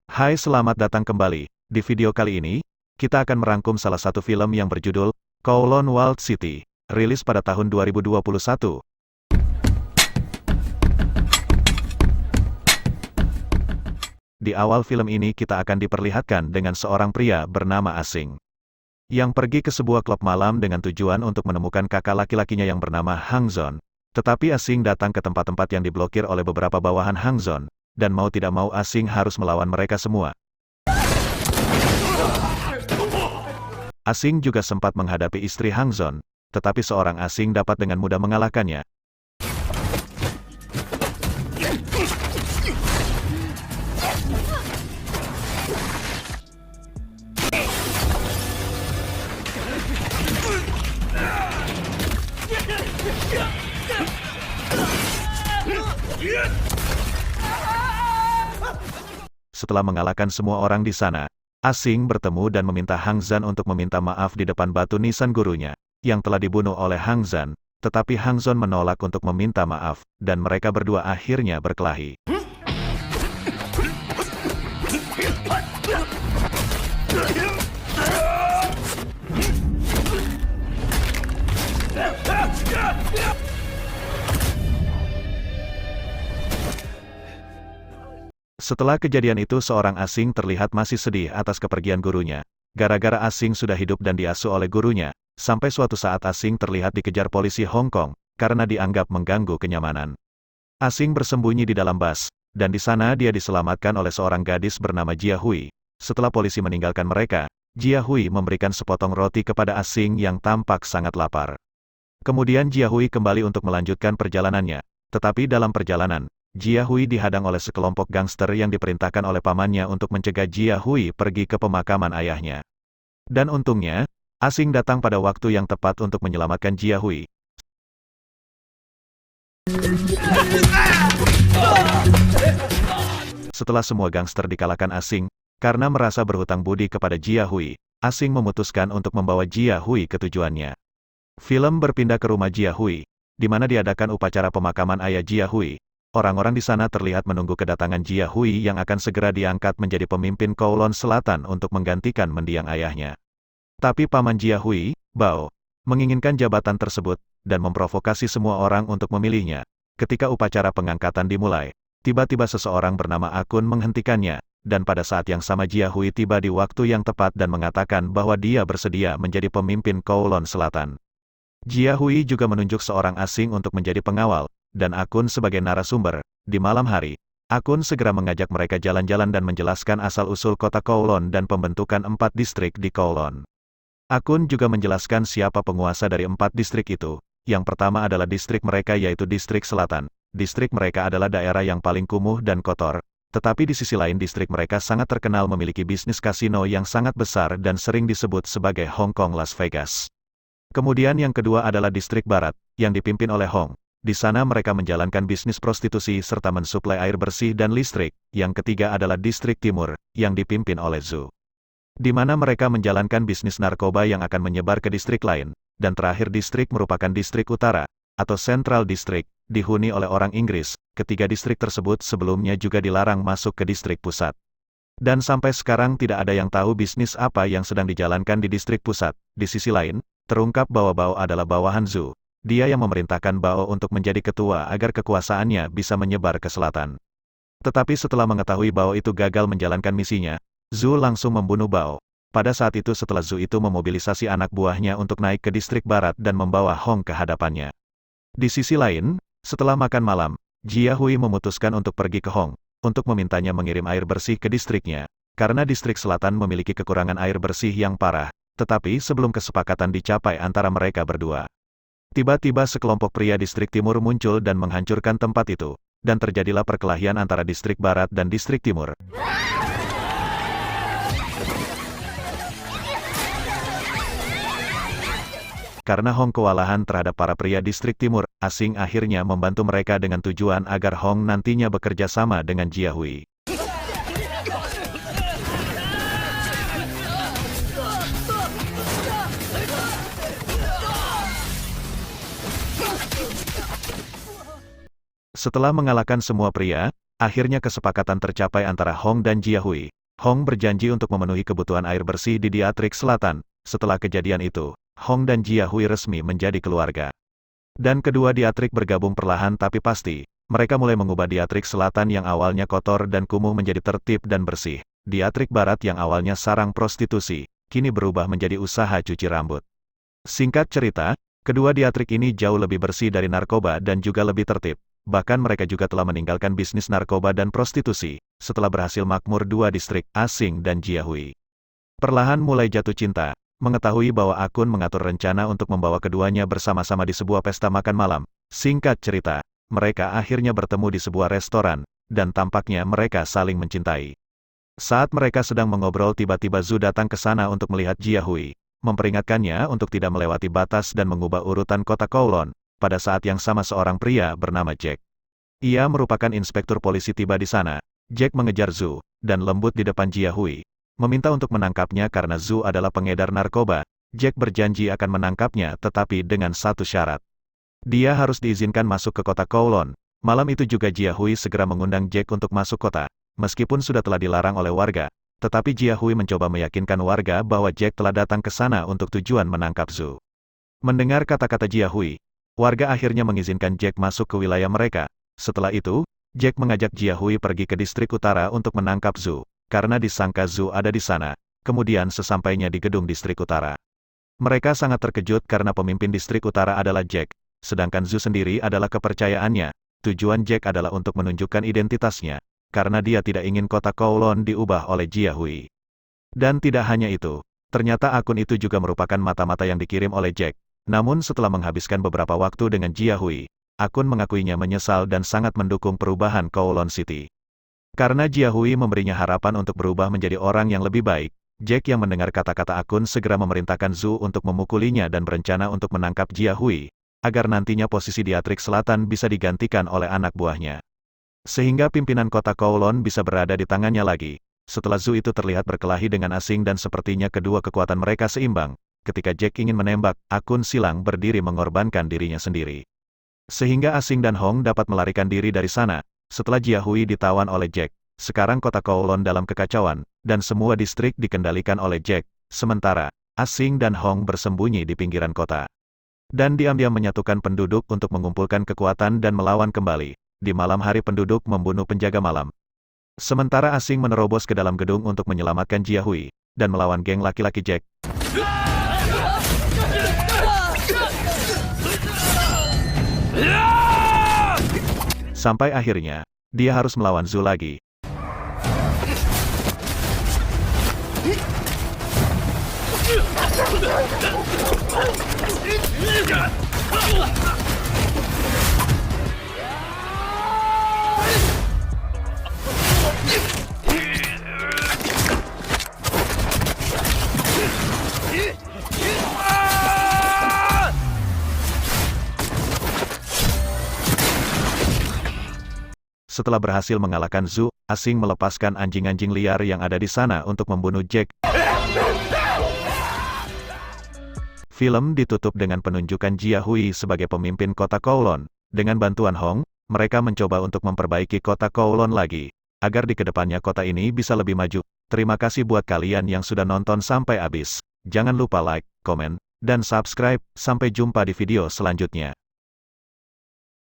Hai, selamat datang kembali. Di video kali ini, kita akan merangkum salah satu film yang berjudul Kowloon Walled City, rilis pada tahun 2021. Di awal film ini kita akan diperlihatkan dengan seorang pria bernama Asing, yang pergi ke sebuah klub malam dengan tujuan untuk menemukan kakak laki-lakinya yang bernama Hang Zon. Tetapi Asing datang ke tempat-tempat yang diblokir oleh beberapa bawahan Hang Zon, dan mau tidak mau Asing harus melawan mereka semua. Asing juga sempat menghadapi istri Hang Zon, tetapi seorang Asing dapat dengan mudah mengalahkannya. Setelah mengalahkan semua orang di sana, Asing bertemu dan meminta Hang Zan untuk meminta maaf di depan batu nisan gurunya, yang telah dibunuh oleh Hang Zan, tetapi Hang Zon menolak untuk meminta maaf, dan mereka berdua akhirnya berkelahi. Setelah kejadian itu seorang Asing terlihat masih sedih atas kepergian gurunya. Gara-gara Asing sudah hidup dan diasuh oleh gurunya, sampai suatu saat Asing terlihat dikejar polisi Hong Kong, karena dianggap mengganggu kenyamanan. Asing bersembunyi di dalam bus, dan di sana dia diselamatkan oleh seorang gadis bernama Jia Hui. Setelah polisi meninggalkan mereka, Jia Hui memberikan sepotong roti kepada Asing yang tampak sangat lapar. Kemudian Jia Hui kembali untuk melanjutkan perjalanannya, tetapi dalam perjalanan, Jia Hui dihadang oleh sekelompok gangster yang diperintahkan oleh pamannya untuk mencegah Jia Hui pergi ke pemakaman ayahnya. Dan untungnya, Asing datang pada waktu yang tepat untuk menyelamatkan Jia Hui. Setelah semua gangster dikalahkan Asing, karena merasa berhutang budi kepada Jia Hui, Asing memutuskan untuk membawa Jia Hui ke tujuannya. Film berpindah ke rumah Jia Hui, di mana diadakan upacara pemakaman ayah Jia Hui. Orang-orang di sana terlihat menunggu kedatangan Jia Hui yang akan segera diangkat menjadi pemimpin Kowloon Selatan untuk menggantikan mendiang ayahnya. Tapi paman Jia Hui, Bao, menginginkan jabatan tersebut, dan memprovokasi semua orang untuk memilihnya. Ketika upacara pengangkatan dimulai, tiba-tiba seseorang bernama Akun menghentikannya, dan pada saat yang sama Jia Hui tiba di waktu yang tepat dan mengatakan bahwa dia bersedia menjadi pemimpin Kowloon Selatan. Jia Hui juga menunjuk seorang Asing untuk menjadi pengawal, dan Akun sebagai narasumber. Di malam hari, Akun segera mengajak mereka jalan-jalan dan menjelaskan asal-usul kota Kowloon dan pembentukan 4 distrik di Kowloon. Akun juga menjelaskan siapa penguasa dari 4 distrik itu. Yang pertama adalah distrik mereka yaitu distrik selatan. Distrik mereka adalah daerah yang paling kumuh dan kotor. Tetapi di sisi lain distrik mereka sangat terkenal memiliki bisnis kasino yang sangat besar dan sering disebut sebagai Hong Kong Las Vegas. Kemudian yang kedua adalah distrik barat, yang dipimpin oleh Hong. Di sana mereka menjalankan bisnis prostitusi serta mensuplai air bersih dan listrik. Yang ketiga adalah distrik timur, yang dipimpin oleh Zhu, di mana mereka menjalankan bisnis narkoba yang akan menyebar ke distrik lain. Dan terakhir distrik merupakan distrik utara, atau Central District, dihuni oleh orang Inggris. Ketiga distrik tersebut sebelumnya juga dilarang masuk ke distrik pusat. Dan sampai sekarang tidak ada yang tahu bisnis apa yang sedang dijalankan di distrik pusat. Di sisi lain, terungkap bahwa Bao adalah bawahan Zhu. Dia yang memerintahkan Bao untuk menjadi ketua agar kekuasaannya bisa menyebar ke selatan. Tetapi setelah mengetahui Bao itu gagal menjalankan misinya, Zhu langsung membunuh Bao. Pada saat itu setelah Zhu itu memobilisasi anak buahnya untuk naik ke distrik barat dan membawa Hong ke hadapannya. Di sisi lain, setelah makan malam, Jia Hui memutuskan untuk pergi ke Hong, untuk memintanya mengirim air bersih ke distriknya, karena distrik selatan memiliki kekurangan air bersih yang parah. Tetapi sebelum kesepakatan dicapai antara mereka berdua, tiba-tiba sekelompok pria distrik timur muncul dan menghancurkan tempat itu, dan terjadilah perkelahian antara distrik barat dan distrik timur. Karena Hong kewalahan terhadap para pria distrik timur, Asing akhirnya membantu mereka dengan tujuan agar Hong nantinya bekerja sama dengan Jia Hui. Setelah mengalahkan semua pria, akhirnya kesepakatan tercapai antara Hong dan Jia Hui. Hong berjanji untuk memenuhi kebutuhan air bersih di Diatrik Selatan. Setelah kejadian itu, Hong dan Jia Hui resmi menjadi keluarga. Dan kedua Diatrik bergabung perlahan tapi pasti. Mereka mulai mengubah Diatrik Selatan yang awalnya kotor dan kumuh menjadi tertib dan bersih. Diatrik Barat yang awalnya sarang prostitusi, kini berubah menjadi usaha cuci rambut. Singkat cerita, kedua Diatrik ini jauh lebih bersih dari narkoba dan juga lebih tertib. Bahkan mereka juga telah meninggalkan bisnis narkoba dan prostitusi, setelah berhasil makmur dua distrik, Asing dan Jia Hui. Perlahan mulai jatuh cinta, mengetahui bahwa Akun mengatur rencana untuk membawa keduanya bersama-sama di sebuah pesta makan malam. Singkat cerita, mereka akhirnya bertemu di sebuah restoran, dan tampaknya mereka saling mencintai. Saat mereka sedang mengobrol tiba-tiba Zhu datang ke sana untuk melihat Jia Hui, memperingatkannya untuk tidak melewati batas dan mengubah urutan kota Kowloon. Pada saat yang sama seorang pria bernama Jack. Ia merupakan inspektur polisi tiba di sana. Jack mengejar Zhu, dan lembut di depan Jia Hui. Meminta untuk menangkapnya karena Zhu adalah pengedar narkoba. Jack berjanji akan menangkapnya tetapi dengan satu syarat. Dia harus diizinkan masuk ke kota Kowloon. Malam itu juga Jia Hui segera mengundang Jack untuk masuk kota. Meskipun sudah telah dilarang oleh warga, tetapi Jia Hui mencoba meyakinkan warga bahwa Jack telah datang ke sana untuk tujuan menangkap Zhu. Mendengar kata-kata Jia Hui, warga akhirnya mengizinkan Jack masuk ke wilayah mereka. Setelah itu, Jack mengajak Jia Hui pergi ke distrik utara untuk menangkap Zhu, karena disangka Zhu ada di sana. Kemudian sesampainya di gedung distrik utara, mereka sangat terkejut karena pemimpin distrik utara adalah Jack, sedangkan Zhu sendiri adalah kepercayaannya. Tujuan Jack adalah untuk menunjukkan identitasnya, karena dia tidak ingin kota Kowloon diubah oleh Jia Hui. Dan tidak hanya itu, ternyata akun itu juga merupakan mata-mata yang dikirim oleh Jack. Namun setelah menghabiskan beberapa waktu dengan Jia Hui, Akun mengakuinya menyesal dan sangat mendukung perubahan Kowloon City. Karena Jia Hui memberinya harapan untuk berubah menjadi orang yang lebih baik, Jack yang mendengar kata-kata Akun segera memerintahkan Zhu untuk memukulinya dan berencana untuk menangkap Jia Hui, agar nantinya posisi Diatrik Selatan bisa digantikan oleh anak buahnya. Sehingga pimpinan kota Kowloon bisa berada di tangannya lagi. Setelah Zhu itu terlihat berkelahi dengan Asing dan sepertinya kedua kekuatan mereka seimbang. Ketika Jack ingin menembak, Akun silang berdiri mengorbankan dirinya sendiri. Sehingga Asing dan Hong dapat melarikan diri dari sana. Setelah Jia Hui ditawan oleh Jack, sekarang kota Kowloon dalam kekacauan, dan semua distrik dikendalikan oleh Jack. Sementara, Asing dan Hong bersembunyi di pinggiran kota. Dan diam-diam menyatukan penduduk untuk mengumpulkan kekuatan dan melawan kembali. Di malam hari penduduk membunuh penjaga malam. Sementara Asing menerobos ke dalam gedung untuk menyelamatkan Jia Hui, dan melawan geng laki-laki Jack. Sampai akhirnya, dia harus melawan Zhu lagi. Setelah berhasil mengalahkan Zhu, Asing melepaskan anjing-anjing liar yang ada di sana untuk membunuh Jack. Film ditutup dengan penunjukan Jia Hui sebagai pemimpin kota Kowloon. Dengan bantuan Hong, mereka mencoba untuk memperbaiki kota Kowloon lagi, agar di kedepannya kota ini bisa lebih maju. Terima kasih buat kalian yang sudah nonton sampai habis. Jangan lupa like, komen, dan subscribe. Sampai jumpa di video selanjutnya.